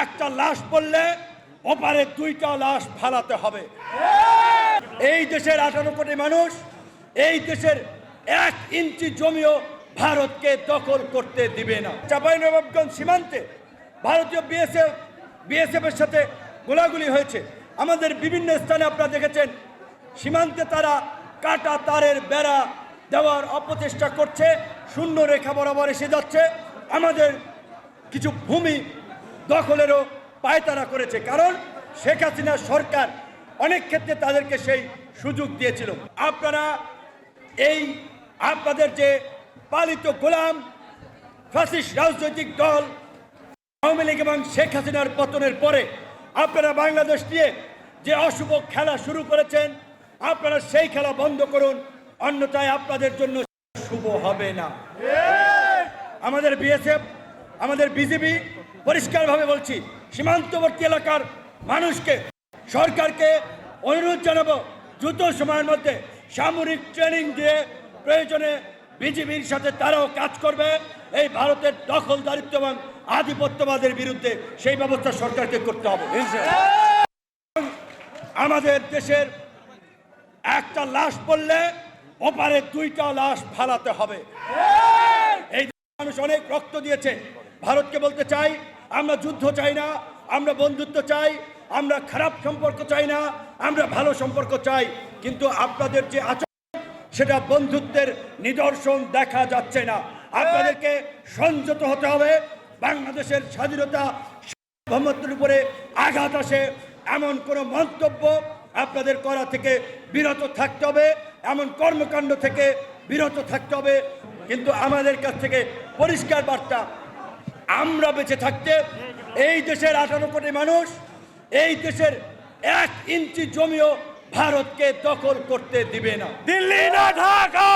একটা লাশ পড়লে ওপারে দুইটা লাশ ফালাতে হবে। এই দেশের 18 কোটি মানুষ এই দেশের 1 ইঞ্চি জমিও ভারতকে দখল করতে দিবে না। চাঁপাইনবাবগঞ্জ সীমান্তে ভারতীয় বিএসএফ এর সাথে গোলাগুলি হয়েছে। আমাদের বিভিন্ন স্থানে আপনারা দেখেছেন সীমান্তে তারা কাটা তারের বেড়া দেওয়ার অপচেষ্টা করছে, শূন্য রেখা বরাবর এসে যাচ্ছে। আমাদের কিছু ভূমি দখলেরও পায়তারা করেছে, কারণ শেখ হাসিনা সরকার অনেক ক্ষেত্রে তাদেরকে সেই সুযোগ দিয়েছিল। আপনারা আপনাদের যে পালিত গোলাম ফ্যাসিস্ট রাজনৈতিক দল আওয়ামী লীগ এবং শেখ হাসিনার পতনের পরে আপনারা বাংলাদেশ নিয়ে যে অশুভ খেলা শুরু করেছেন, আপনারা সেই খেলা বন্ধ করুন, অন্যথায় আপনাদের জন্য শুভ হবে না। আমাদের বিএসএফ, আমাদের বিজিবি পরিষ্কারভাবে বলছি, সীমান্তবর্তী এলাকার মানুষকে, সরকারকে অনুরোধ জানাবো দ্রুত সময়ের মধ্যে সামরিক ট্রেনিং দিয়ে প্রয়োজনে বিজিবির সাথে তারাও কাজ করবে এই ভারতের দখলদারিত্ব এবং আধিপত্যবাদের বিরুদ্ধে। সেই ব্যবস্থা সরকারকে করতে হবে। আমাদের দেশের একটা লাশ পড়লে ওপারে দুইটা লাশ ফালাতে হবে। এই মানুষ অনেক রক্ত দিয়েছে। ভারতকে বলতে চাই, আমরা যুদ্ধ চাই না, আমরা বন্ধুত্ব চাই, আমরা খারাপ সম্পর্ক চাই না, আমরা ভালো সম্পর্ক চাই। কিন্তু আপনাদের যে আচরণ, সেটা বন্ধুত্বের নিদর্শন দেখা যাচ্ছে না। আপনাদেরকে সংযত হতে হবে। বাংলাদেশের স্বাধীনতা সার্বভৌমত্বের উপরে আঘাত আসে এমন কোনো মন্তব্য আপনাদের করা থেকে বিরত থাকতে হবে, এমন কর্মকাণ্ড থেকে বিরত থাকতে হবে। কিন্তু আমাদের কাছ থেকে পরিষ্কার বার্তা, আমরা বেঁচে থাকতে এই দেশের 18 কোটি মানুষ এই দেশের 1 ইঞ্চি জমিও ভারতকে দখল করতে দিবে না। দিল্লি না ঢাকা।